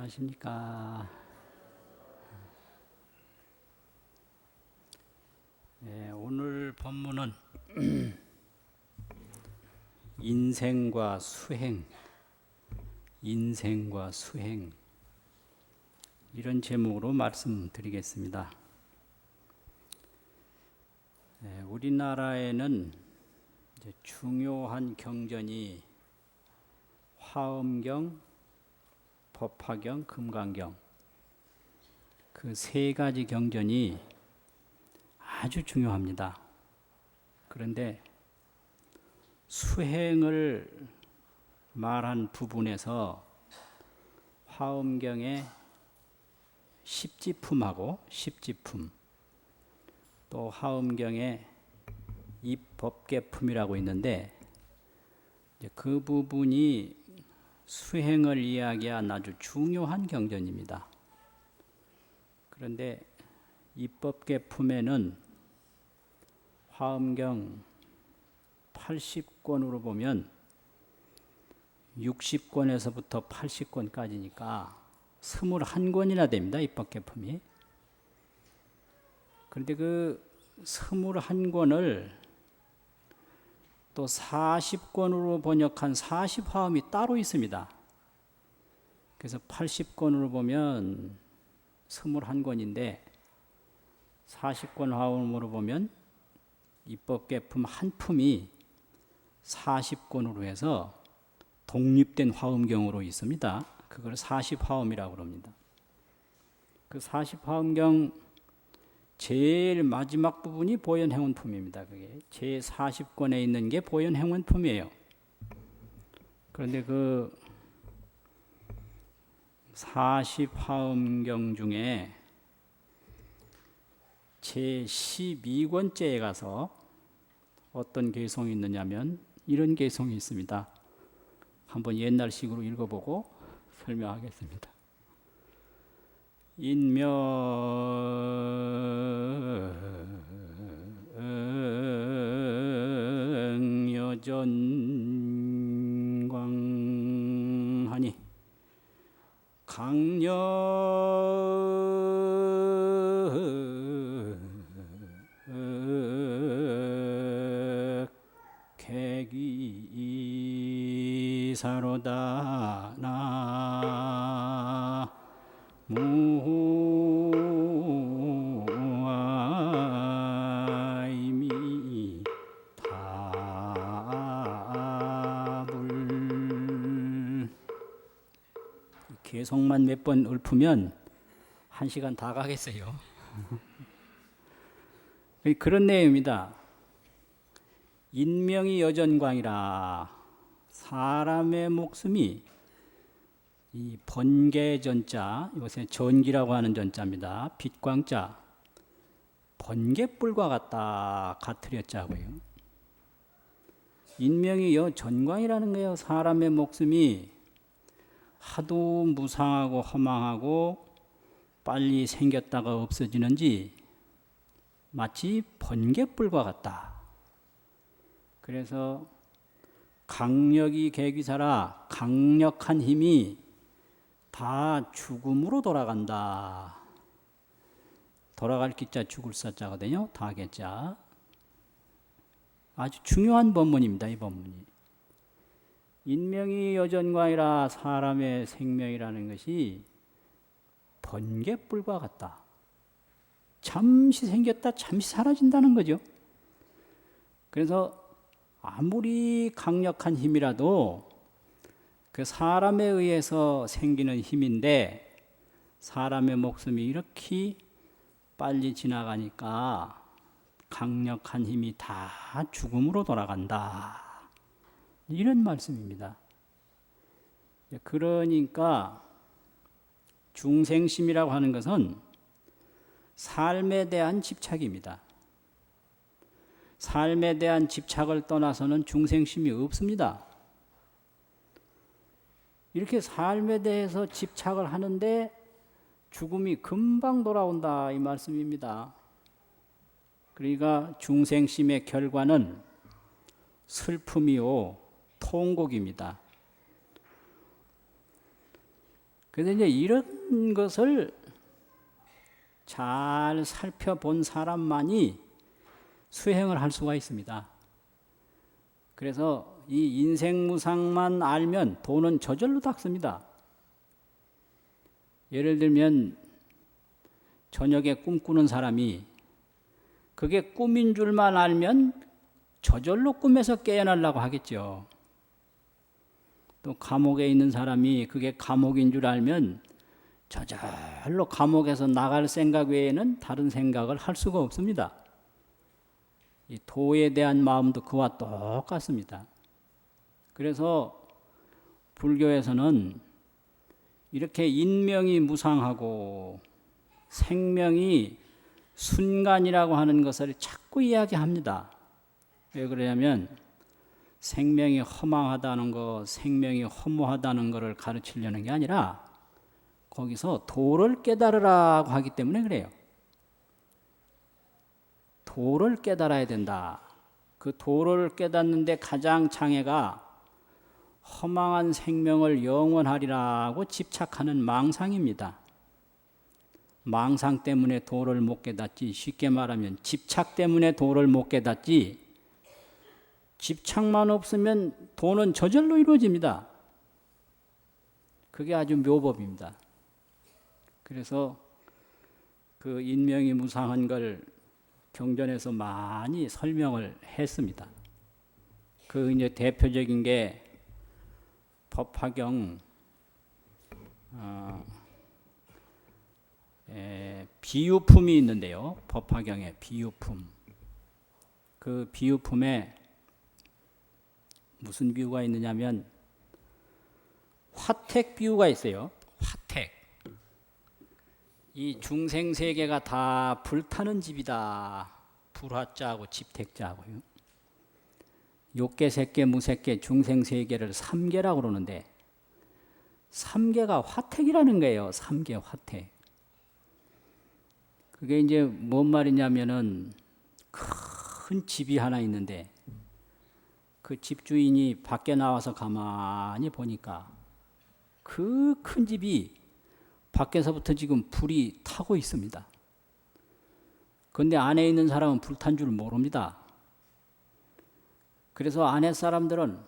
안녕하십니까. 오늘 본문은 인생과 수행, 이런 제목으로 말씀드리겠습니다. 우리나라에는 이제 중요한 경전이 화엄경, 법화경, 금강경, 그 세 가지 경전이 아주 중요합니다. 그런데 수행을 말한 부분에서 화엄경의 십지품하고 십지품, 또 화엄경의 입법계품이라고 있는데, 그 부분이 수행을 이야기한 아주 중요한 경전입니다. 그런데 입법계품에는 화엄경 80권으로 보면 60권에서부터 80권까지니까 21권이나 됩니다. 입법계품이. 그런데 그 21권을 또 40권으로 번역한 40화엄이 따로 있습니다. 그래서 80권으로 보면 21권인데 40권 화엄으로 보면 입법계품 한 품이 40권으로 해서 독립된 화엄경으로 있습니다. 그걸 40화엄이라고 합니다. 그 40화엄경 제일 마지막 부분이 보현행원품입니다. 그게 제 40권에 있는 게 보현행원품이에요. 그런데 그 40화엄경 중에 제 12권째에 가서 어떤 개성이 있느냐면 이런 개성이 있습니다. 한번 옛날식으로 읽어보고 설명하겠습니다. 인명여전광하니 강력 계기사로다 나무아이미타불. 개성만 몇 번 읊으면 1시간 다 가겠어요. 그런 내용입니다. 인명이 여전광이라, 사람의 목숨이 이 번개전자, 요새 전기라고 하는 전자입니다. 빛광자, 번개불과 같다, 같으렸자고요. 인명이 전광이라는 거예요. 사람의 목숨이 하도 무상하고 허망하고 빨리 생겼다가 없어지는지 마치 번개불과 같다. 그래서 강력이 계기사라, 강력한 힘이 다 죽음으로 돌아간다. 돌아갈 기자 죽을 사자거든요. 다겠자. 아주 중요한 법문입니다. 이 법문이. 인명이 여전광이라, 사람의 생명이라는 것이 번개불과 같다. 잠시 생겼다 잠시 사라진다는 거죠. 그래서 아무리 강력한 힘이라도 그 사람에 의해서 생기는 힘인데, 사람의 목숨이 이렇게 빨리 지나가니까 강력한 힘이 다 죽음으로 돌아간다. 이런 말씀입니다. 그러니까 중생심이라고 하는 것은 삶에 대한 집착입니다. 삶에 대한 집착을 떠나서는 중생심이 없습니다. 이렇게 삶에 대해서 집착을 하는데 죽음이 금방 돌아온다, 이 말씀입니다. 그러니까 중생심의 결과는 슬픔이요 통곡입니다. 그래서 이제 이런 것을 잘 살펴본 사람만이 수행을 할 수가 있습니다. 그래서 이 인생무상만 알면 돈은 저절로 닦습니다. 예를 들면 저녁에 꿈꾸는 사람이 그게 꿈인 줄만 알면 저절로 꿈에서 깨어나려고 하겠죠. 또 감옥에 있는 사람이 그게 감옥인 줄 알면 저절로 감옥에서 나갈 생각 외에는 다른 생각을 할 수가 없습니다. 이 도에 대한 마음도 그와 똑같습니다. 그래서 불교에서는 이렇게 인명이 무상하고 생명이 순간이라고 하는 것을 자꾸 이야기합니다. 왜 그러냐면 생명이 허망하다는 것, 생명이 허무하다는 것을 가르치려는 게 아니라 거기서 도를 깨달으라고 하기 때문에 그래요. 도를 깨달아야 된다. 그 도를 깨닫는데 가장 장애가 허망한 생명을 영원하리라고 집착하는 망상입니다. 망상 때문에 도를 못 깨닫지, 쉽게 말하면 집착 때문에 도를 못 깨닫지, 집착만 없으면 도는 저절로 이루어집니다. 그게 아주 묘법입니다. 그래서 그 인명이 무상한 걸 경전에서 많이 설명을 했습니다. 그 이제 대표적인 게 법화경 비유품이 있는데요. 법화경에 비유품. 그 비유품에 무슨 비유가 있느냐면 화택 비유가 있어요. 화택. 이 중생세계가 다 불타는 집이다. 불화자하고 집택자하고요. 욕계, 색계, 무색계, 중생세계를 삼계라고 그러는데 삼계가 화택이라는 거예요. 삼계 화택. 그게 이제 뭔 말이냐면은 큰 집이 하나 있는데 그 집주인이 밖에 나와서 가만히 보니까 그 큰 집이 밖에서부터 지금 불이 타고 있습니다. 그런데 안에 있는 사람은 불탄 줄 모릅니다. 그래서 안에 사람들은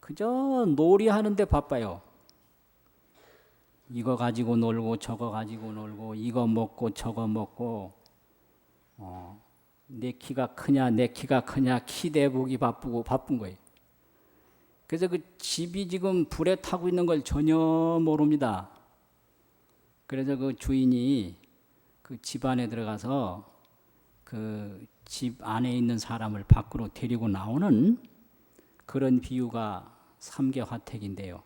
그저 놀이하는 데 바빠요. 이거 가지고 놀고 저거 가지고 놀고 이거 먹고 저거 먹고 내 키가 크냐 내 키가 크냐 키 대보기 바쁜 거예요. 그래서 그 집이 지금 불에 타고 있는 걸 전혀 모릅니다. 그래서 그 주인이 그 집 안에 들어가서 그 집 안에 있는 사람을 밖으로 데리고 나오는 그런 비유가 삼계화택인데요.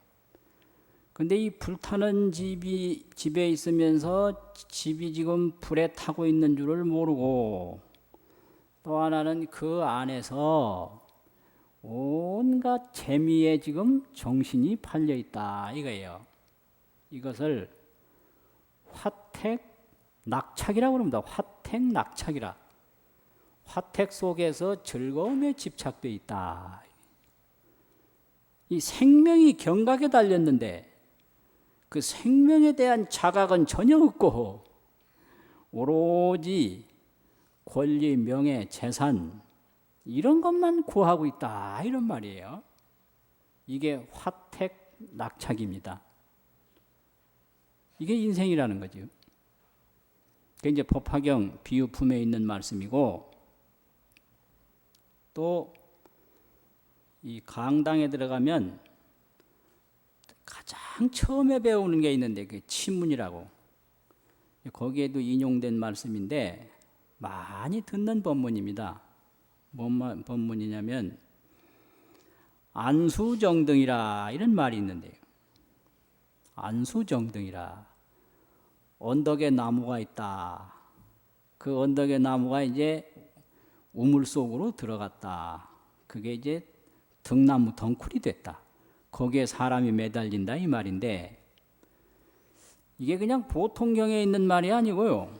근데 이 불타는 집에 있으면서 집이 지금 불에 타고 있는 줄을 모르고 또 하나는 그 안에서 온갖 재미에 지금 정신이 팔려 있다 이거예요. 이것을 화택 낙착이라고 합니다. 화택 낙착이라. 화택 속에서 즐거움에 집착되어 있다. 이 생명이 경각에 달렸는데 그 생명에 대한 자각은 전혀 없고 오로지 권리, 명예, 재산 이런 것만 구하고 있다 이런 말이에요. 이게 화택 낙착입니다. 이게 인생이라는 거죠. 그게 이제 법화경 비유품에 있는 말씀이고 또 이 강당에 들어가면 가장 처음에 배우는 게 있는데 그 치문이라고 거기에도 인용된 말씀인데 많이 듣는 법문입니다. 뭔 법문이냐면 안수정등이라 이런 말이 있는데요. 안수정등이라 언덕에 나무가 있다. 그 언덕에 나무가 이제 우물 속으로 들어갔다. 그게 이제 등나무 덩굴이 됐다. 거기에 사람이 매달린다 이 말인데 이게 그냥 보통 경에 있는 말이 아니고요.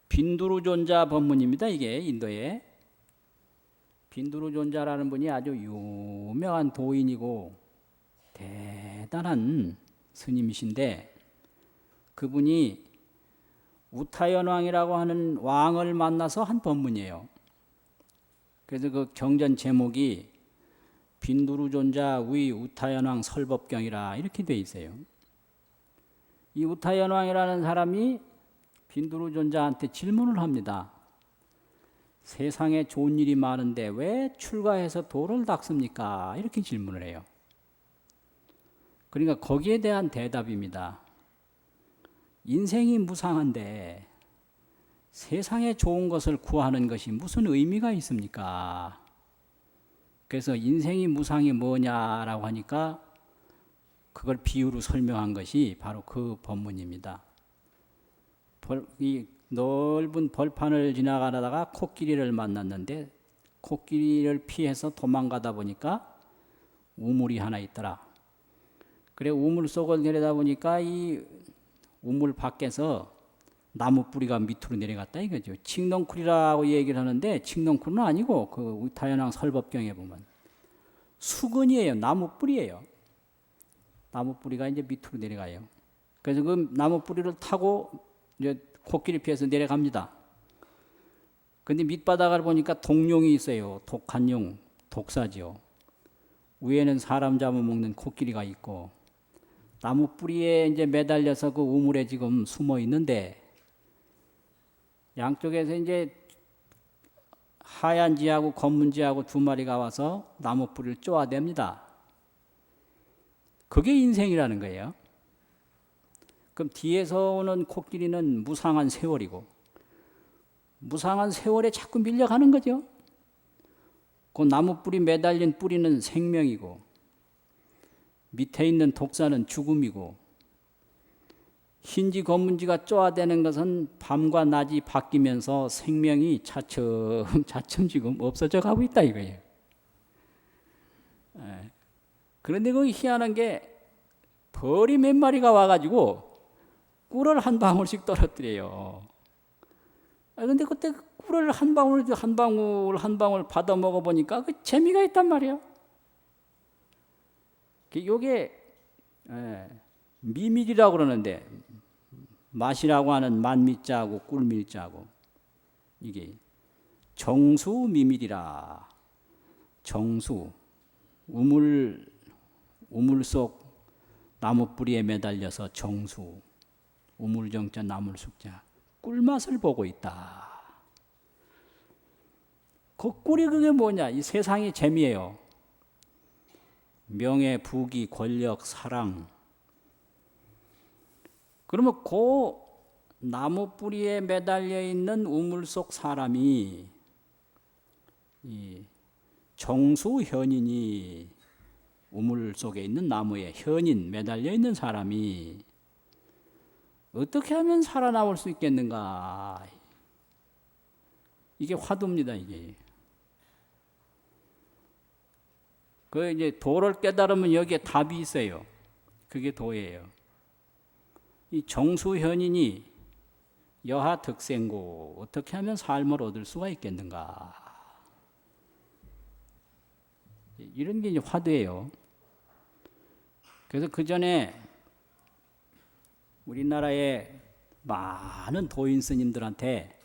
빈두루존자 법문입니다. 이게 인도에 빈두루존자라는 분이 아주 유명한 도인이고 대단한 스님이신데 그분이 우타연왕이라고 하는 왕을 만나서 한 법문이에요. 그래서 그 경전 제목이 빈두루존자 위 우타연왕 설법경이라 이렇게 돼 있어요. 이 우타연왕이라는 사람이 빈두루존자한테 질문을 합니다. 세상에 좋은 일이 많은데 왜 출가해서 도를 닦습니까? 이렇게 질문을 해요. 그러니까 거기에 대한 대답입니다. 인생이 무상한데 세상에 좋은 것을 구하는 것이 무슨 의미가 있습니까? 그래서 인생이 무상이 뭐냐라고 하니까 그걸 비유로 설명한 것이 바로 그 법문입니다. 이 넓은 벌판을 지나가다가 코끼리를 만났는데 코끼리를 피해서 도망가다 보니까 우물이 하나 있더라. 그래 우물 속을 내려다보니까 이 우물 밖에서 나무 뿌리가 밑으로 내려갔다 이거죠. 칡넝쿨이라고 얘기를 하는데 칡넝쿨은 아니고 그 우타연왕 설법경에 보면 수건이에요. 나무 뿌리예요. 나무 뿌리가 이제 밑으로 내려가요. 그래서 그 나무 뿌리를 타고 이제 코끼리 피해서 내려갑니다. 근데 밑바닥을 보니까 독룡이 있어요. 독한 용, 독사죠. 위에는 사람 잡아먹는 코끼리가 있고 나무 뿌리에 이제 매달려서 그 우물에 지금 숨어 있는데 양쪽에서 이제 하얀 쥐하고 검은 쥐하고 두 마리가 와서 나무 뿌리를 쪼아댑니다. 그게 인생이라는 거예요. 그럼 뒤에서 오는 코끼리는 무상한 세월이고 무상한 세월에 자꾸 밀려가는 거죠. 그 나무 뿌리 매달린 뿌리는 생명이고 밑에 있는 독사는 죽음이고 흰지 검은지가 쪼아대는 것은 밤과 낮이 바뀌면서 생명이 차츰 지금 없어져 가고 있다 이거예요. 그런데 거기 희한한 게 벌이 몇 마리가 와가지고 꿀을 한 방울씩 떨어뜨려요. 그런데 그때 꿀을 한 방울 받아 먹어보니까 그 재미가 있단 말이에요. 이게 미밀이라고 그러는데 맛이라고 하는 만미자하고 꿀밀자하고 이게 정수미밀이라. 정수 우물 속 나무 뿌리에 매달려서 정수 우물정자 나물숙자 꿀맛을 보고 있다. 그 꿀이 그게 뭐냐? 이 세상의 재미예요. 명예, 부귀, 권력, 사랑. 그러면 그 나무 뿌리에 매달려 있는 우물 속 사람이 이 정수현인이 우물 속에 있는 나무에 현인 매달려 있는 사람이 어떻게 하면 살아나올 수 있겠는가? 이게 화두입니다, 이게. 그 이제 도를 깨달으면 여기에 답이 있어요. 그게 도예요. 이 정수현인이 여하 득생고 어떻게 하면 삶을 얻을 수가 있겠는가? 이런 게 이제 화두예요. 그래서 그 전에 우리나라의 많은 도인 스님들한테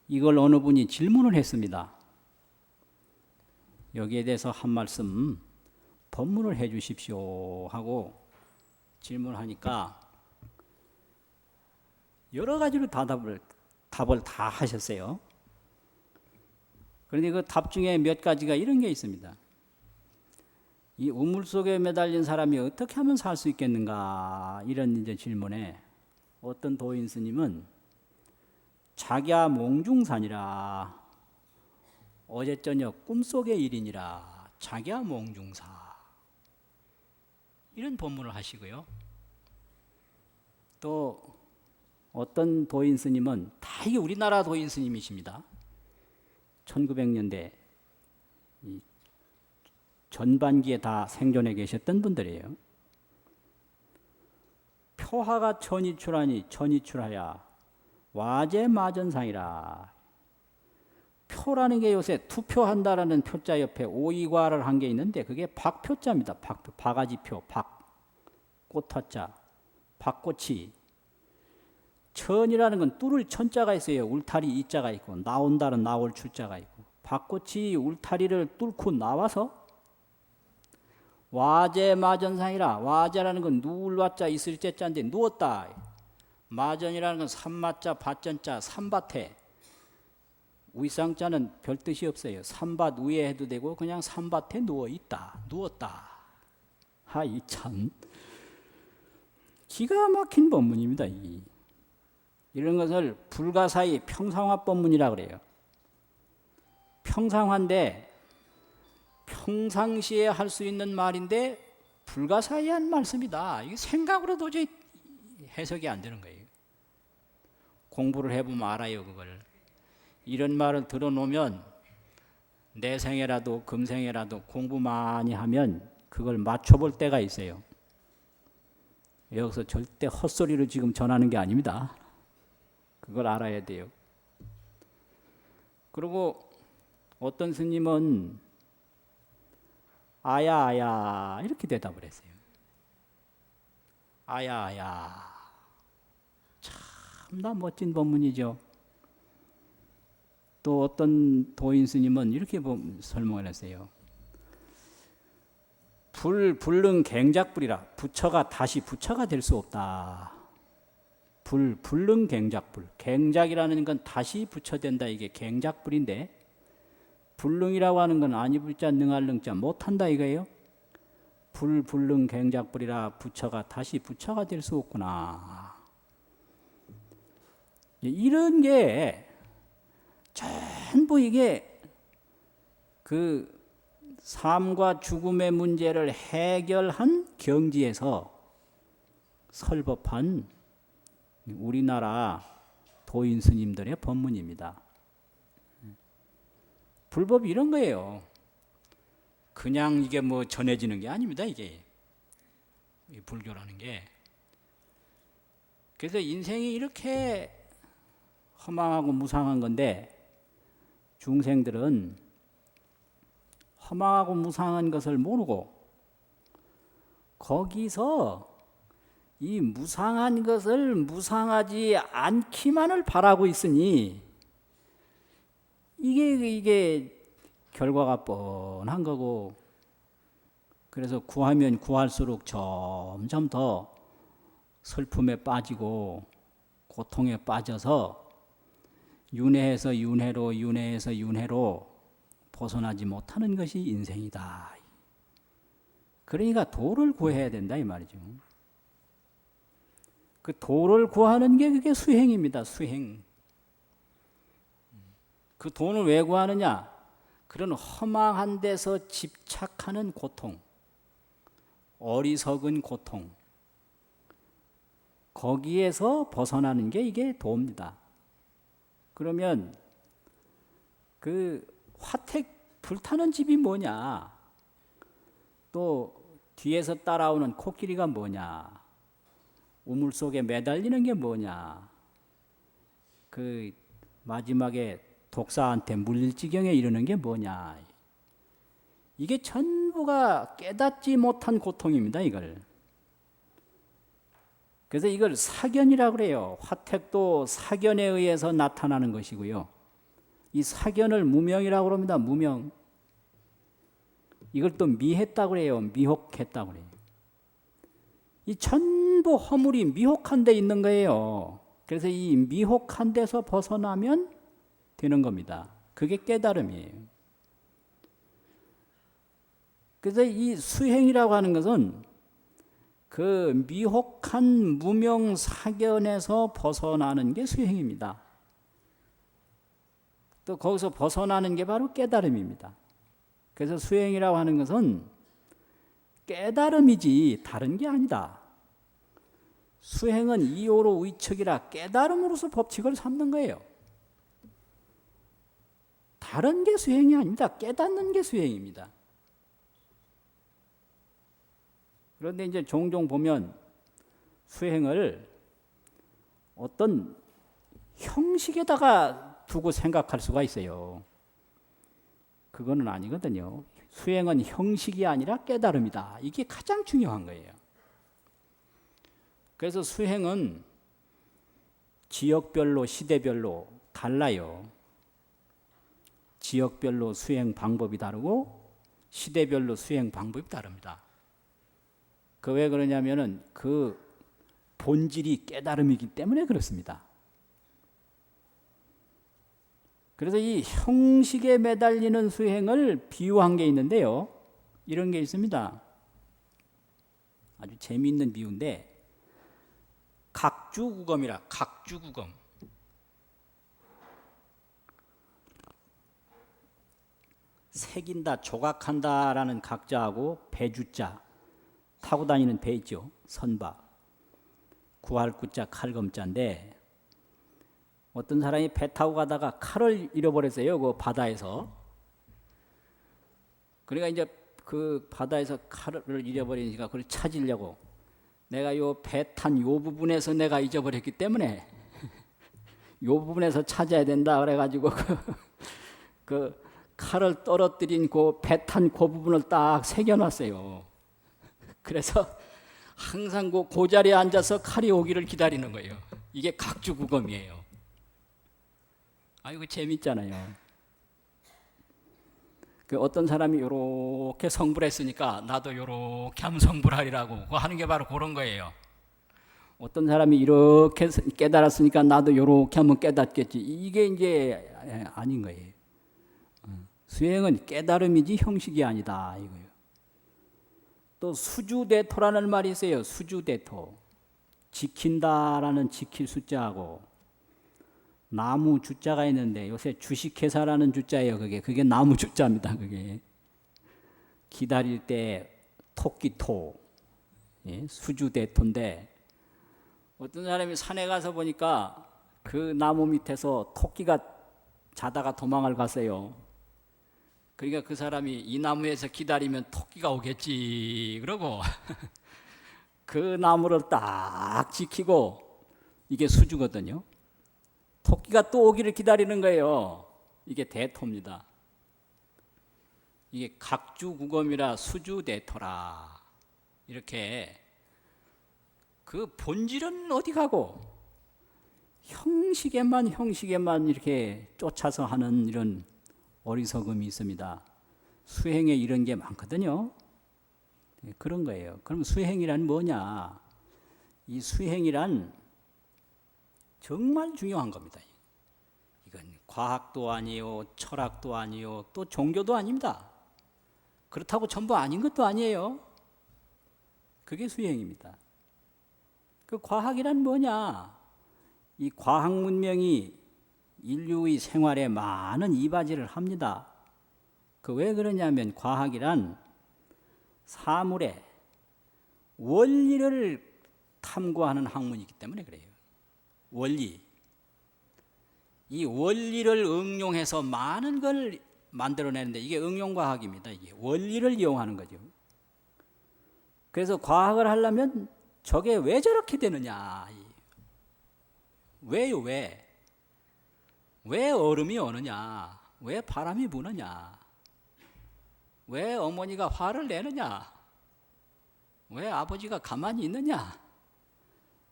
이걸 어느 분이 질문을 했습니다. 여기에 대해서 한 말씀 법문을 해 주십시오 하고 질문하니까 여러 가지로 답을 다 하셨어요. 그런데 그 답 중에 몇 가지가 이런 게 있습니다. 이 우물 속에 매달린 사람이 어떻게 하면 살 수 있겠는가? 이런 이제 질문에 어떤 도인 스님은 자기야 몽중산이라 어제 저녁 꿈속의 일이니라 자기야 몽중사 이런 법문을 하시고요. 또 어떤 도인 스님은 다 이게 우리나라 도인 스님이십니다. 1900년대 전반기에 다 생존해 계셨던 분들이에요. 표하가 천이출하니 천이출하야 와제마전상이라. 표라는 게 요새 투표한다라는 표자 옆에 오이과를 한 게 있는데 그게 박표자입니다. 박표, 바가지표, 박. 꽃화자, 밭꽃이. 천이라는 건 뚫을 천자가 있어요. 울타리 이자가 있고 나온다는 나올 출자가 있고 밭꽃이 울타리를 뚫고 나와서 와제 마전상이라. 와제라는 건 누울 와자 있을 제자인데 누웠다. 마전이라는 건 삼마자 밭전자 삼밭에. 위상자는 별 뜻이 없어요. 삼밭 위에 해도 되고 그냥 삼밭에 누워 있다. 누웠다. 하이 참 기가 막힌 법문입니다. 이런 것을 불가사의 평상화 법문이라 그래요. 평상화인데 평상시에 할 수 있는 말인데 불가사의한 말씀이다. 이게 생각으로 도저히 해석이 안 되는 거예요. 공부를 해보면 알아요, 그걸. 이런 말을 들어놓으면 내생에라도 금생에라도 공부 많이 하면 그걸 맞춰볼 때가 있어요. 여기서 절대 헛소리로 지금 전하는 게 아닙니다. 그걸 알아야 돼요. 그리고 어떤 스님은 아야 아야 이렇게 대답을 했어요. 아야 아야. 참나 멋진 법문이죠. 또 어떤 도인 스님은 이렇게 설명을 했어요. 불능 갱작불이라. 부처가 다시 부처가 될 수 없다. 불능 갱작불. 갱작이라는 건 다시 부처된다. 이게 갱작불인데 불능이라고 하는 건 아니불자 능할 능자 못한다 이거예요. 불능 갱작불이라. 부처가 다시 부처가 될 수 없구나. 이런 게 전부 이게 그 삶과 죽음의 문제를 해결한 경지에서 설법한 우리나라 도인 스님들의 법문입니다. 불법이 이런 거예요. 그냥 이게 뭐 전해지는 게 아닙니다. 이게 불교라는 게. 그래서 인생이 이렇게 허망하고 무상한 건데 중생들은 허망하고 무상한 것을 모르고 거기서 이 무상한 것을 무상하지 않기만을 바라고 있으니 이게 결과가 뻔한 거고, 그래서 구하면 구할수록 점점 더 슬픔에 빠지고 고통에 빠져서 윤회에서 윤회로 윤회에서 윤회로 벗어나지 못하는 것이 인생이다. 그러니까 도를 구해야 된다 이 말이죠. 그 도를 구하는 게 그게 수행입니다. 수행. 그 돈을 왜 구하느냐? 그런 허망한 데서 집착하는 고통, 어리석은 고통, 거기에서 벗어나는 게 이게 도입니다. 그러면 그 화택 불타는 집이 뭐냐? 또 뒤에서 따라오는 코끼리가 뭐냐? 우물 속에 매달리는 게 뭐냐? 그 마지막에 독사한테 물릴 지경에 이르는 게 뭐냐? 이게 전부가 깨닫지 못한 고통입니다, 이걸. 그래서 이걸 사견이라고 그래요. 화택도 사견에 의해서 나타나는 것이고요. 이 사견을 무명이라고 합니다. 무명. 이걸 또 미했다고 그래요. 미혹했다고 그래요. 이 전부 허물이 미혹한 데 있는 거예요. 그래서 이 미혹한 데서 벗어나면 되는 겁니다. 그게 깨달음이에요. 그래서 이 수행이라고 하는 것은 그 미혹한 무명 사견에서 벗어나는 게 수행입니다. 또 거기서 벗어나는 게 바로 깨달음입니다. 그래서 수행이라고 하는 것은 깨달음이지 다른 게 아니다. 수행은 이오로 의척이라 깨달음으로서 법칙을 삼는 거예요. 다른 게 수행이 아닙니다. 깨닫는 게 수행입니다. 그런데 이제 종종 보면 수행을 어떤 형식에다가 두고 생각할 수가 있어요. 그거는 아니거든요. 수행은 형식이 아니라 깨달음이다. 이게 가장 중요한 거예요. 그래서 수행은 지역별로 시대별로 달라요. 지역별로 수행 방법이 다르고 시대별로 수행 방법이 다릅니다. 그 왜 그러냐면은 그 본질이 깨달음이기 때문에 그렇습니다. 그래서 이 형식에 매달리는 수행을 비유한 게 있는데요. 이런 게 있습니다. 아주 재미있는 비유인데 각주구검이라. 각주구검. 새긴다, 조각한다라는 각자하고 배주자, 타고 다니는 배 있죠. 선박. 구할 구자, 칼검자인데 어떤 사람이 배 타고 가다가 칼을 잃어버렸어요. 그 바다에서. 그러니까 이제 그 바다에서 칼을 잃어버리니까 그걸 찾으려고 내가 요 배 탄 요 부분에서 내가 잊어버렸기 때문에 요 부분에서 찾아야 된다 그래가지고 그 칼을 떨어뜨린 그 배 탄 그 부분을 딱 새겨놨어요. 그래서 항상 그 자리에 앉아서 칼이 오기를 기다리는 거예요. 이게 각주구검이에요. 이거 재밌잖아요. 그 어떤 사람이 이렇게 성불했으니까 나도 이렇게 하면 성불하리라고 그거 하는 게 바로 그런 거예요. 어떤 사람이 이렇게 깨달았으니까 나도 이렇게 하면 깨닫겠지. 이게 이제 아닌 거예요. 수행은 깨달음이지 형식이 아니다 이거예요. 또 수주대토라는 말이 있어요. 수주대토. 지킨다라는 지킬 숫자하고 나무 주자가 있는데 요새 주식회사라는 주자예요. 그게 나무 주자입니다. 그게 기다릴 때 토끼토, 예? 수주대토인데 어떤 사람이 산에 가서 보니까 그 나무 밑에서 토끼가 자다가 도망을 갔어요. 그러니까 그 사람이 이 나무에서 기다리면 토끼가 오겠지 그러고 그 나무를 딱 지키고 이게 수주거든요. 토끼가 또 오기를 기다리는 거예요. 이게 대토입니다. 이게 각주구검이라 수주대토라. 이렇게 그 본질은 어디 가고 형식에만 이렇게 쫓아서 하는 이런 어리석음이 있습니다. 수행에 이런 게 많거든요. 그런 거예요. 그럼 수행이란 뭐냐? 이 수행이란 정말 중요한 겁니다. 이건 과학도 아니요, 철학도 아니요, 또 종교도 아닙니다. 그렇다고 전부 아닌 것도 아니에요. 그게 수행입니다. 그 과학이란 뭐냐? 이 과학 문명이 인류의 생활에 많은 이바지를 합니다. 그 왜 그러냐면 과학이란 사물의 원리를 탐구하는 학문이기 때문에 그래요. 원리. 이 원리를 응용해서 많은 걸 만들어내는데 이게 응용과학입니다. 이게 원리를 이용하는 거죠. 그래서 과학을 하려면 저게 왜 저렇게 되느냐. 왜요, 왜? 왜 얼음이 오느냐? 왜 바람이 부느냐? 왜 어머니가 화를 내느냐? 왜 아버지가 가만히 있느냐?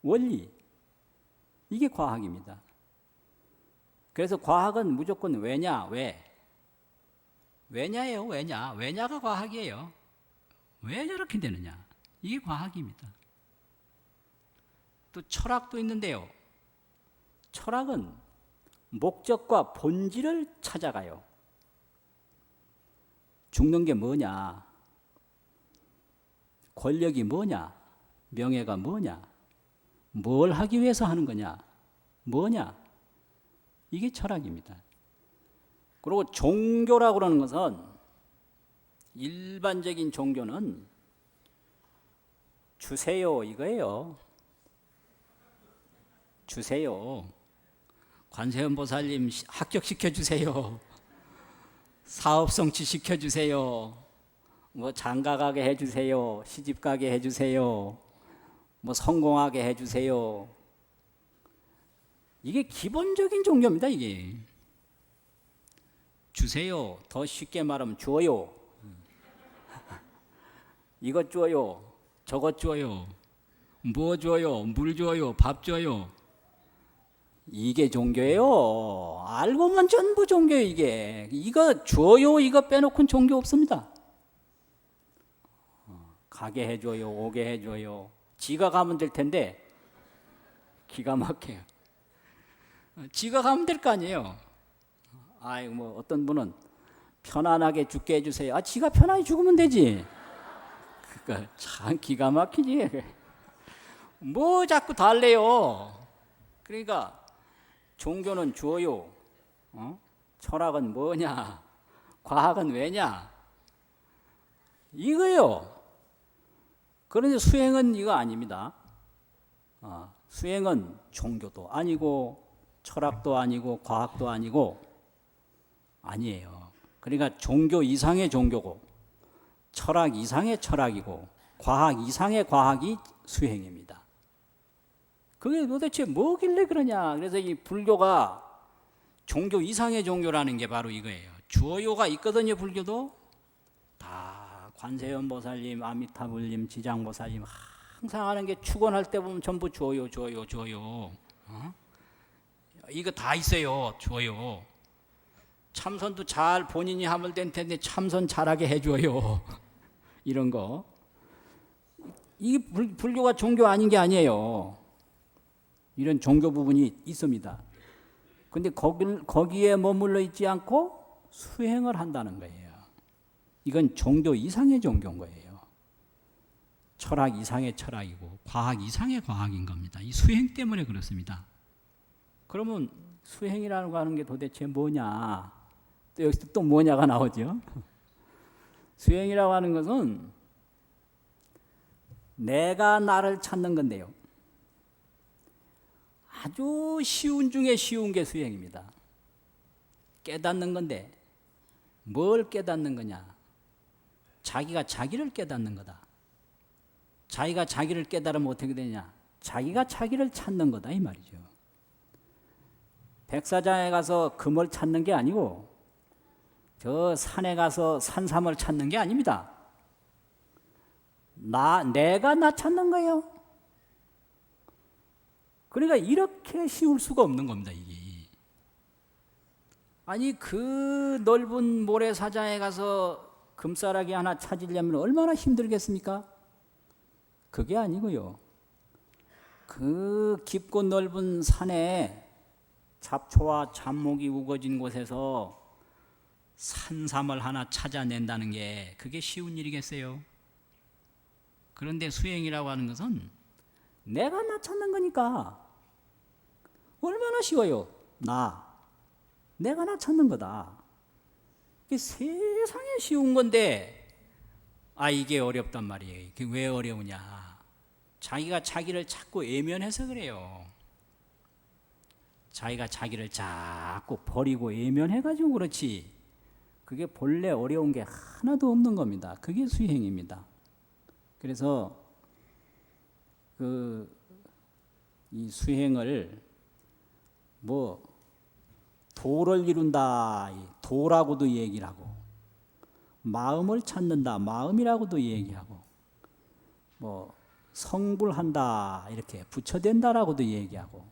원리. 이게 과학입니다. 그래서 과학은 무조건 왜냐, 왜? 왜냐예요, 왜냐. 왜냐가 과학이에요. 왜 저렇게 되느냐? 이게 과학입니다. 또 철학도 있는데요. 철학은 목적과 본질을 찾아가요. 죽는 게 뭐냐? 권력이 뭐냐? 명예가 뭐냐? 뭘 하기 위해서 하는 거냐? 뭐냐? 이게 철학입니다. 그리고 종교라고 그러는 것은 일반적인 종교는 주세요 이거예요. 주세요. 관세음보살님 합격시켜 주세요. 사업 성취 시켜 주세요. 뭐 장가가게 해 주세요. 시집가게 해 주세요. 뭐 성공하게 해 주세요. 이게 기본적인 종교입니다. 이게 주세요. 더 쉽게 말하면 줘요. 이것 줘요. 저것 줘요. 뭐 줘요? 물 줘요? 밥 줘요? 이게 종교예요. 알고 보면 전부 종교예요. 이거 줘요 이거 빼놓고는 종교 없습니다. 가게 해줘요, 오게 해줘요. 지가 가면 될 텐데 기가 막혀요. 지가 가면 될 거 아니에요. 아이 뭐 어떤 분은 편안하게 죽게 해주세요. 아 지가 편안히 죽으면 되지. 그러니까 참 기가 막히지. 뭐 자꾸 달래요. 그러니까 종교는 줘요. 철학은 뭐냐? 과학은 왜냐? 이거요. 그런데 수행은 이거 아닙니다. 수행은 종교도 아니고 철학도 아니고 과학도 아니고 아니에요. 그러니까 종교 이상의 종교고 철학 이상의 철학이고 과학 이상의 과학이 수행입니다. 그게 도대체 뭐길래 그러냐? 그래서 이 불교가 종교 이상의 종교라는 게 바로 이거예요. 주어요가 있거든요. 불교도 다 관세음보살님, 아미타불님, 지장보살님 항상 하는 게 축원할 때 보면 전부 주어요, 주어요, 주어요. 이거 다 있어요. 주어요. 참선도 잘 본인이 하면 될 텐데 참선 잘하게 해줘요. 이런 거. 이게 불교가 종교 아닌 게 아니에요. 이런 종교 부분이 있습니다. 근데 거기에 머물러 있지 않고 수행을 한다는 거예요. 이건 종교 이상의 종교인 거예요. 철학 이상의 철학이고 과학 이상의 과학인 겁니다. 이 수행 때문에 그렇습니다. 그러면 수행이라는 거 하는 게 도대체 뭐냐? 또 여기서 또 뭐냐가 나오죠. 수행이라고 하는 것은 내가 나를 찾는 건데요. 아주 쉬운 중에 쉬운 게 수행입니다. 깨닫는 건데 뭘 깨닫는 거냐? 자기가 자기를 깨닫는 거다. 자기가 자기를 깨달으면 어떻게 되냐? 자기가 자기를 찾는 거다 이 말이죠. 백사장에 가서 금을 찾는 게 아니고 저 산에 가서 산삼을 찾는 게 아닙니다. 내가 나 찾는 거예요. 그러니까 이렇게 쉬울 수가 없는 겁니다, 이게. 아니, 그 넓은 모래사장에 가서 금싸라기 하나 찾으려면 얼마나 힘들겠습니까? 그게 아니고요. 그 깊고 넓은 산에 잡초와 잡목이 우거진 곳에서 산삼을 하나 찾아낸다는 게 그게 쉬운 일이겠어요? 그런데 수행이라고 하는 것은 내가 나 찾는 거니까 얼마나 쉬워요. 내가 나 찾는 거다. 이게 세상에 쉬운 건데 이게 어렵단 말이에요. 이게 왜 어려우냐? 자기가 자기를 찾고 외면해서 그래요. 자기가 자기를 자꾸 버리고 외면해가지고 그렇지. 그게 본래 어려운 게 하나도 없는 겁니다. 그게 수행입니다. 그래서 이 수행을 도를 이룬다, 도라고도 얘기를 하고, 마음을 찾는다, 마음이라고도 얘기하고, 성불한다 이렇게 부처된다라고도 얘기하고,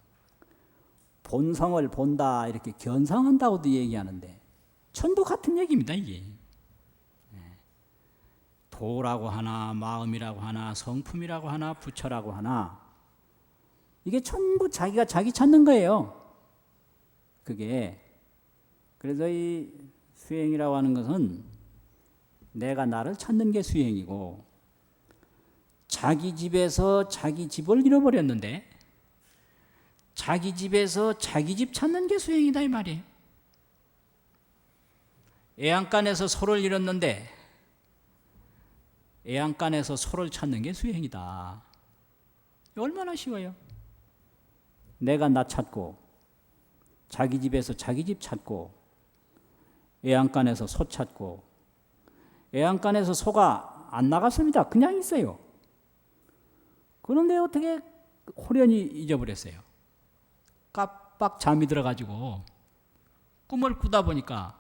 본성을 본다 이렇게 견성한다고도 얘기하는데 전부 같은 얘기입니다. 이게 도라고 하나 마음이라고 하나 성품이라고 하나 부처라고 하나 이게 전부 자기가 자기 찾는 거예요. 그게 그래서 이 수행이라고 하는 것은 내가 나를 찾는 게 수행이고, 자기 집에서 자기 집을 잃어버렸는데 자기 집에서 자기 집 찾는 게 수행이다 이 말이에요. 애양간에서 소를 잃었는데 애양간에서 소를 찾는 게 수행이다. 얼마나 쉬워요. 내가 나 찾고 자기 집에서 자기 집 찾고 애양간에서 소 찾고, 애양간에서 소가 안 나갔습니다. 그냥 있어요. 그런데 어떻게 호련히 잊어버렸어요. 깜빡 잠이 들어가지고 꿈을 꾸다 보니까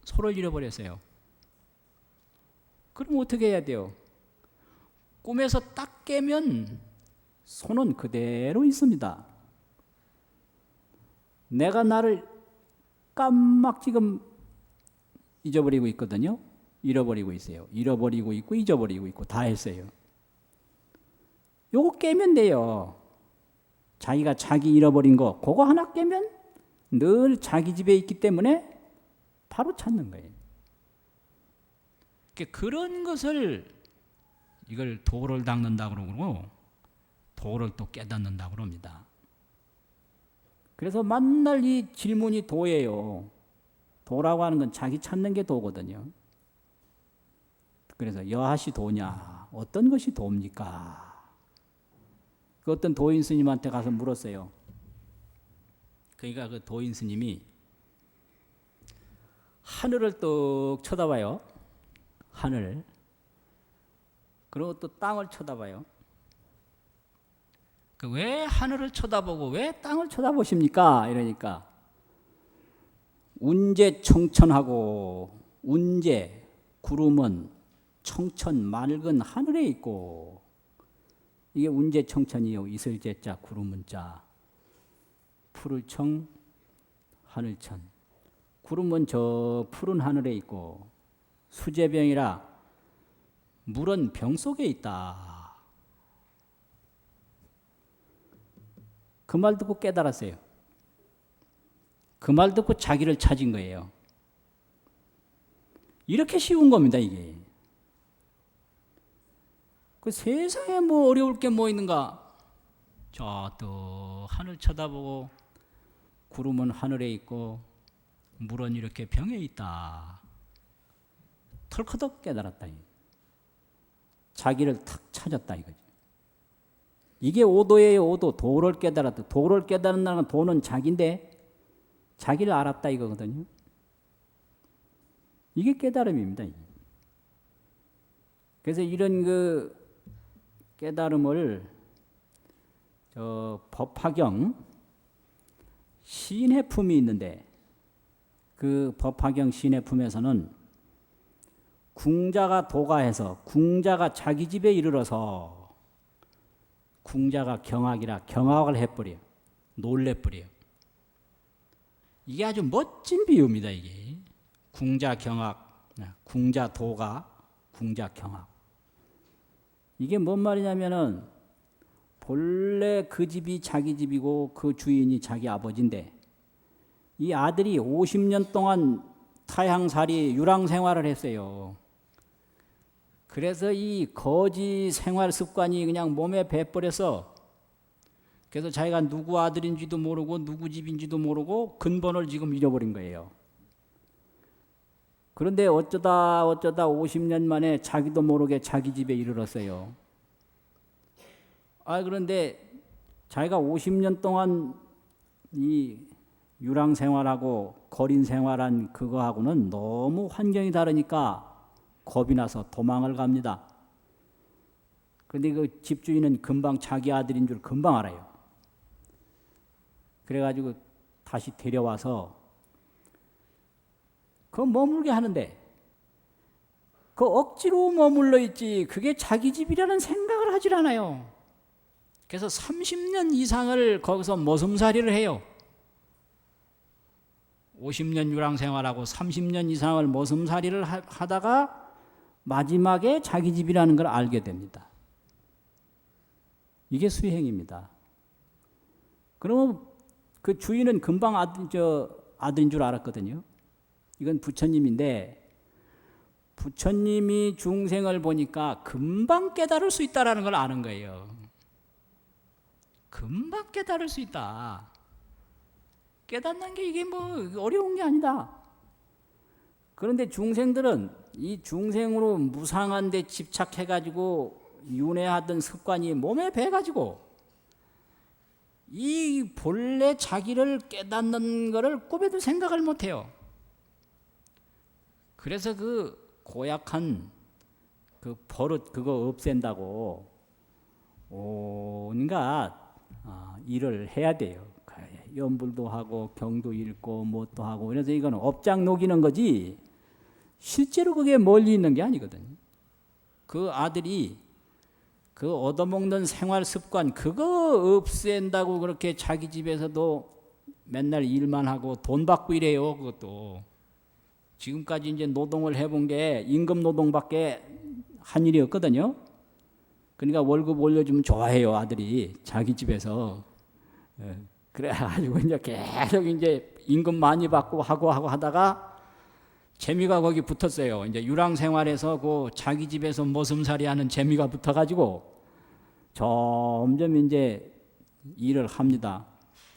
소를 잃어버렸어요. 그럼 어떻게 해야 돼요? 꿈에서 딱 깨면 손은 그대로 있습니다. 내가 나를 깜막 지금 잊어버리고 있거든요. 잃어버리고 있어요. 잃어버리고 있고 잊어버리고 있고 다 했어요. 요거 깨면 돼요. 자기가 자기 잃어버린 거 그거 하나 깨면 늘 자기 집에 있기 때문에 바로 찾는 거예요. 그런 것을 이걸 도를 닦는다고 그러고 도를 또 깨닫는다고 그럽니다. 그래서 만날 이 질문이 도예요. 도라고 하는 건 자기 찾는 게 도거든요. 그래서 여하시 도냐? 어떤 것이 도입니까? 그 어떤 도인 스님한테 가서 물었어요. 그러니까 그 도인 스님이 하늘을 떡 쳐다봐요. 하늘. 그리고 또 땅을 쳐다봐요. 왜 하늘을 쳐다보고 왜 땅을 쳐다보십니까? 이러니까 운제 청천하고 운제 구름은 청천 맑은 하늘에 있고 이게 운제 청천이요. 이슬제자 구름은자 푸를 청 하늘천 구름은 저 푸른 하늘에 있고 수제병이라 물은 병 속에 있다. 그 말 듣고 깨달았어요. 그 말 듣고 자기를 찾은 거예요. 이렇게 쉬운 겁니다, 이게. 그 세상에 뭐 어려울 게 뭐 있는가? 저 또 하늘 쳐다보고 구름은 하늘에 있고 물은 이렇게 병에 있다. 털커덕 깨달았다. 자기를 탁 찾았다 이거죠. 이게 오도예요. 오도. 도를 깨달았다. 도를 깨달는다는 건 도는 자기인데 자기를 알았다 이거거든요. 이게 깨달음입니다. 그래서 이런 그 깨달음을 법화경 신해품이 있는데 그 법화경 신해품에서는 궁자가 도가해서 궁자가 자기 집에 이르러서 궁자가 경악이라 경악을 해버려요. 놀래버려요. 이게 아주 멋진 비유입니다. 이게 궁자 경악, 궁자 도가, 궁자 경악. 이게 뭔 말이냐면은 본래 그 집이 자기 집이고 그 주인이 자기 아버지인데 이 아들이 50년 동안 타향살이 유랑 생활을 했어요. 그래서 이 거지 생활 습관이 그냥 몸에 배버려서 그래서 자기가 누구 아들인지도 모르고 누구 집인지도 모르고 근본을 지금 잃어버린 거예요. 그런데 어쩌다 50년 만에 자기도 모르게 자기 집에 이르렀어요. 그런데 자기가 50년 동안 이 유랑 생활하고 거린 생활한 그거하고는 너무 환경이 다르니까 겁이 나서 도망을 갑니다. 그런데 그 집주인은 금방 자기 아들인 줄 금방 알아요. 그래가지고 다시 데려와서 그 머물게 하는데 그 억지로 머물러 있지 그게 자기 집이라는 생각을 하질 않아요. 그래서 30년 이상을 거기서 머슴살이를 해요. 50년 유랑 생활하고 30년 이상을 머슴살이를 하다가 마지막에 자기 집이라는 걸 알게 됩니다. 이게 수행입니다. 그러면 그 주인은 금방 아들인 줄 알았거든요. 이건 부처님인데 부처님이 중생을 보니까 금방 깨달을 수 있다는 걸 아는 거예요. 금방 깨달을 수 있다. 깨닫는 게 이게 뭐 어려운 게 아니다. 그런데 중생들은 이 중생으로 무상한 데 집착해가지고 윤회하던 습관이 몸에 배가지고 이 본래 자기를 깨닫는 거를 꿈에도 생각을 못해요. 그래서 그 고약한 그 버릇 그거 없앤다고 온갖 일을 해야 돼요. 연불도 하고 경도 읽고 뭣도 하고 그래서 이건 업장 녹이는 거지 실제로 그게 멀리 있는 게 아니거든요. 그 아들이 그 얻어먹는 생활 습관 그거 없앤다고 그렇게 자기 집에서도 맨날 일만 하고 돈 받고 이래요. 그것도 지금까지 이제 노동을 해본 게 임금 노동밖에 한 일이 없거든요. 그러니까 월급 올려주면 좋아해요, 아들이 자기 집에서. 그래가지고 이제 계속 이제 임금 많이 받고 하고 하다가 재미가 거기 붙었어요. 이제 유랑 생활에서 그 자기 집에서 머슴살이 하는 재미가 붙어가지고 점점 이제 일을 합니다.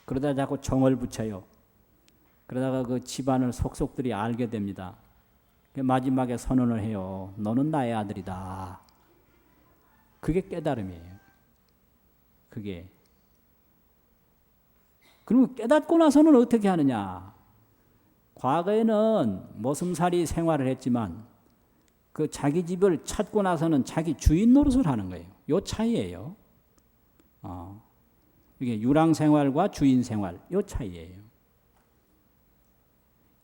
그러다 자꾸 정을 붙여요. 그러다가 그 집안을 속속들이 알게 됩니다. 마지막에 선언을 해요. 너는 나의 아들이다. 그게 깨달음이에요. 그게. 그리고 깨닫고 나서는 어떻게 하느냐. 과거에는 머슴살이 생활을 했지만 그 자기 집을 찾고 나서는 자기 주인 노릇을 하는 거예요. 요 차이예요. 이게 유랑 생활과 주인 생활 요 차이예요.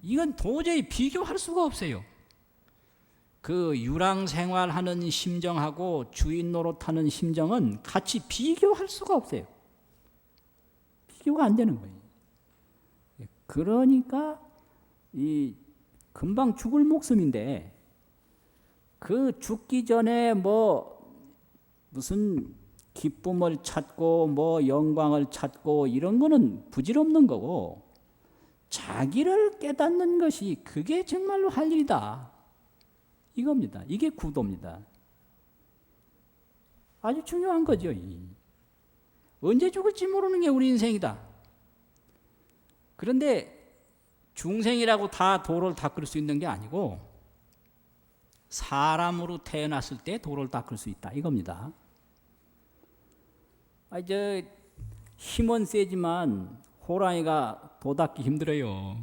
이건 도저히 비교할 수가 없어요. 그 유랑 생활하는 심정하고 주인 노릇하는 심정은 같이 비교할 수가 없어요. 비교가 안 되는 거예요. 그러니까 이 금방 죽을 목숨인데 그 죽기 전에 뭐 무슨 기쁨을 찾고 뭐 영광을 찾고 이런 거는 부질없는 거고 자기를 깨닫는 것이 그게 정말로 할 일이다. 이겁니다. 이게 구도입니다. 아주 중요한 거죠. 언제 죽을지 모르는 게 우리 인생이다. 그런데 중생이라고 다 도를 닦을 수 있는 게 아니고 사람으로 태어났을 때 도를 닦을 수 있다. 이겁니다. 이제 힘은 세지만 호랑이가 도 닦기 힘들어요.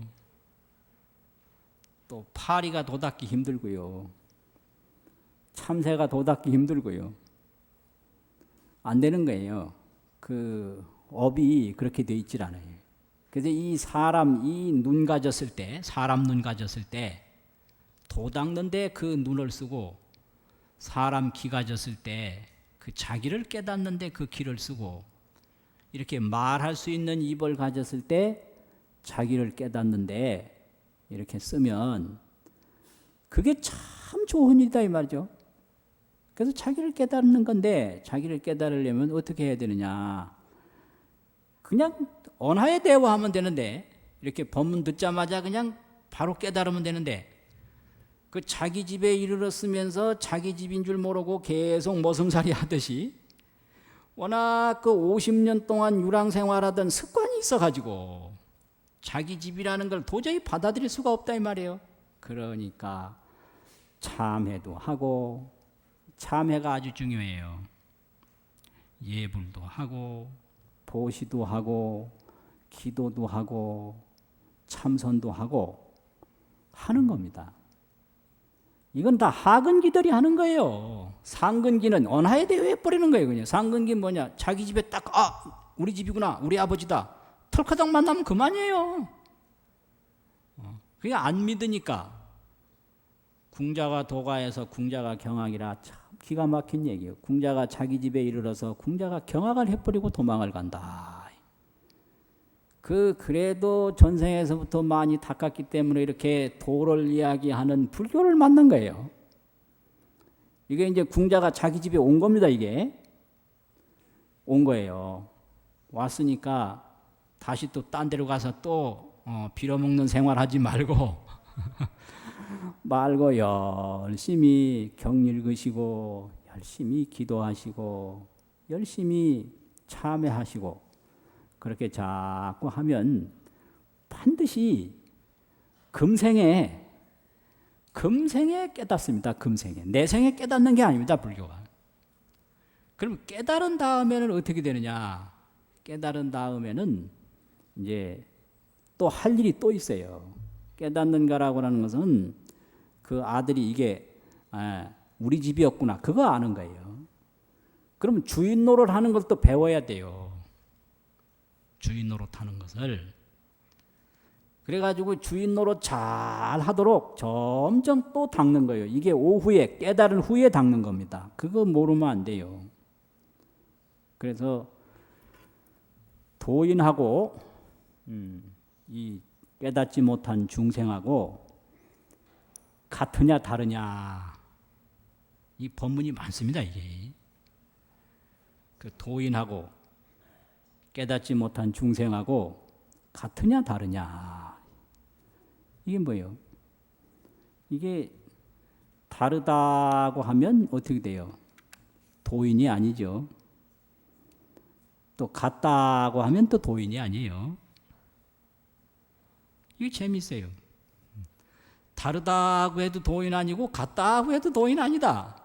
또 파리가 도 닦기 힘들고요. 참새가 도 닦기 힘들고요. 안 되는 거예요. 그 업이 그렇게 돼 있질 않아요. 그래서 이 사람 이 눈 가졌을 때 사람 눈 가졌을 때 도 닦는데 그 눈을 쓰고 사람 귀 가졌을 때 그 자기를 깨닫는데 그 귀를 쓰고 이렇게 말할 수 있는 입을 가졌을 때 자기를 깨닫는데 이렇게 쓰면 그게 참 좋은 일이다 이 말이죠. 그래서 자기를 깨닫는 건데 자기를 깨달으려면 어떻게 해야 되느냐. 그냥 언하에 대화하면 되는데 이렇게 법문 듣자마자 그냥 바로 깨달으면 되는데 그 자기 집에 이르렀으면서 자기 집인 줄 모르고 계속 머슴살이 하듯이 워낙 그 50년 동안 유랑 생활하던 습관이 있어가지고 자기 집이라는 걸 도저히 받아들일 수가 없다 이 말이에요. 그러니까 참회도 하고 참회가 아주 중요해요. 예불도 하고 보시도 하고 기도도 하고 참선도 하고 하는 겁니다. 이건 다 하근기들이 하는 거예요. 상근기는 언하에 대해 버리는 거예요. 그냥 상근기는 뭐냐? 자기 집에 딱 우리 집이구나, 우리 아버지다. 털커덕 만나면 그만이에요. 그게 안 믿으니까 궁자가 도가에서 궁자가 경악이라 참 기가 막힌 얘기예요. 궁자가 자기 집에 이르러서 궁자가 경악을 해버리고 도망을 간다. 그래도 전생에서부터 많이 닦았기 때문에 이렇게 도를 이야기하는 불교를 만난 거예요. 이게 이제 궁자가 자기 집에 온 겁니다. 이게 온 거예요. 왔으니까 다시 또 딴 데로 가서 또 빌어먹는 생활하지 말고 말고 열심히 경 읽으시고 열심히 기도하시고 열심히 참회하시고 그렇게 자꾸 하면 반드시 금생에 깨닫습니다. 금생에. 내생에 깨닫는 게 아닙니다. 불교가. 그럼 깨달은 다음에는 어떻게 되느냐? 깨달은 다음에는 이제 또 할 일이 또 있어요. 깨닫는가라고 하는 것은 그 아들이 이게 우리 집이었구나. 그거 아는 거예요. 그럼 주인 노릇 하는 걸 또 배워야 돼요. 주인 노릇 하는 것을. 그래가지고 주인 노릇 잘 하도록 점점 또 닦는 거예요. 이게 오후에 깨달은 후에 닦는 겁니다. 그거 모르면 안 돼요. 그래서 도인하고 이 깨닫지 못한 중생하고 같으냐 다르냐 이 법문이 많습니다. 이게 그 도인하고 깨닫지 못한 중생하고 같으냐 다르냐 이게 뭐예요? 이게 다르다고 하면 어떻게 돼요? 도인이 아니죠. 또 같다고 하면 또 도인이 아니에요. 이게 재밌어요. 다르다고 해도 도인 아니고 같다고 해도 도인 아니다.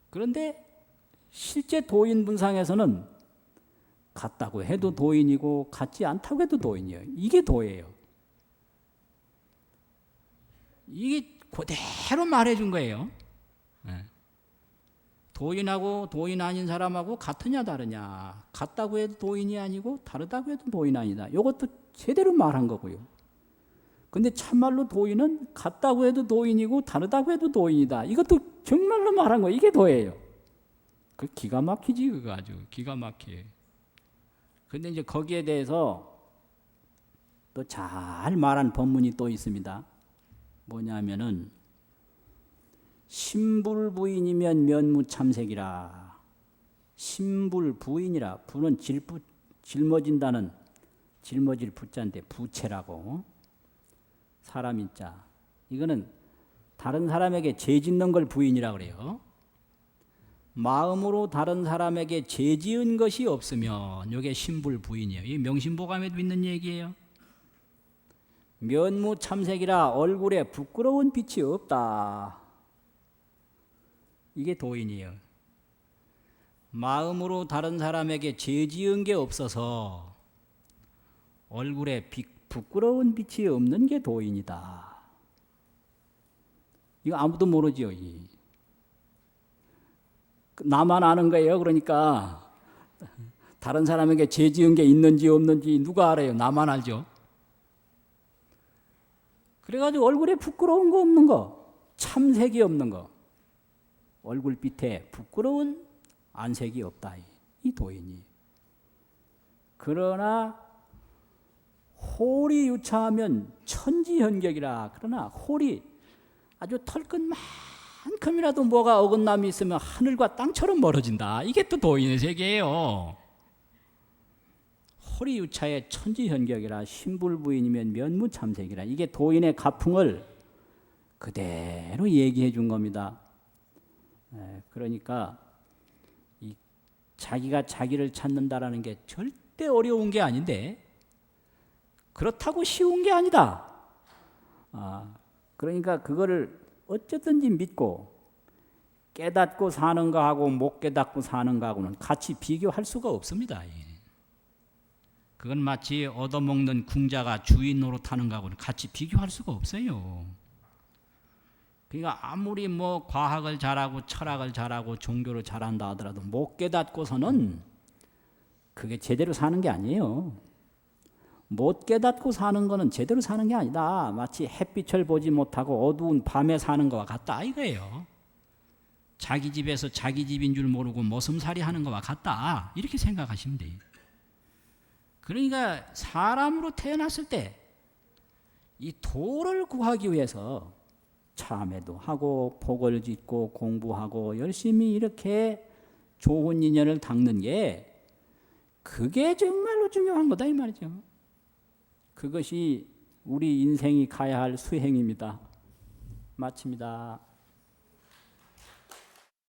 그런데 실제 도인 분상에서는 같다고 해도 도인이고 같지 않다고 해도 도인이에요. 이게 도예요. 이게 그대로 말해준 거예요. 도인하고 도인 아닌 사람하고 같으냐 다르냐. 같다고 해도 도인이 아니고 다르다고 해도 도인 아니다. 이것도 제대로 말한 거고요. 근데 참말로 도인은 같다고 해도 도인이고 다르다고 해도 도인이다. 이것도 정말로 말한 거. 이게 도예요. 그 기가 막히지. 그거 아주 기가 막혀. 근데 이제 거기에 대해서 또 잘 말한 법문이 또 있습니다. 뭐냐면은 신불부인이면 면무참색이라. 신불부인이라. 부는 짊어진다는 짊어질 부자인데 부채라고. 사람인 자. 이거는 다른 사람에게 죄 짓는 걸 부인이라 그래요. 마음으로 다른 사람에게 죄 지은 것이 없으면 이게 신불부인이에요. 이 명심보감에도 있는 얘기예요. 면무참색이라 얼굴에 부끄러운 빛이 없다. 이게 도인이에요. 마음으로 다른 사람에게 죄 지은 게 없어서 얼굴에 부끄러운 빛이 없는 게 도인이다. 이거 아무도 모르죠. 나만 아는 거예요. 그러니까 다른 사람에게 죄 지은 게 있는지 없는지 누가 알아요? 나만 알죠. 그래가지고 얼굴에 부끄러운 거 없는 거, 참색이 없는 거, 얼굴빛에 부끄러운 안색이 없다. 이 도인이. 그러나 홀이 유차하면 천지현격이라. 그러나 홀이 아주 털끝만큼이라도 뭐가 어긋남이 있으면 하늘과 땅처럼 멀어진다. 이게 또 도인의 세계예요. 홀이 유차의 천지현격이라. 신불부인이면 면무참색이라. 이게 도인의 가풍을 그대로 얘기해 준 겁니다. 그러니까 자기가 자기를 찾는다라는 게 절대 어려운 게 아닌데 그렇다고 쉬운 게 아니다. 그러니까 그거를 어쨌든지 믿고 깨닫고 사는 거하고 못 깨닫고 사는 거하고는 같이 비교할 수가 없습니다. 그건 마치 얻어먹는 궁자가 주인 노릇하는 거하고는 같이 비교할 수가 없어요. 그러니까 아무리 뭐 과학을 잘하고 철학을 잘하고 종교를 잘한다 하더라도 못 깨닫고서는 그게 제대로 사는 게 아니에요. 못 깨닫고 사는 거는 제대로 사는 게 아니다. 마치 햇빛을 보지 못하고 어두운 밤에 사는 거와 같다 이거예요. 자기 집에서 자기 집인 줄 모르고 머슴살이 하는 거와 같다. 이렇게 생각하시면 돼요. 그러니까 사람으로 태어났을 때 이 도를 구하기 위해서 참회도 하고 복을 짓고 공부하고 열심히 이렇게 좋은 인연을 닦는 게 그게 정말로 중요한 거다 이 말이죠. 그것이 우리 인생이 가야 할 수행입니다. 마칩니다.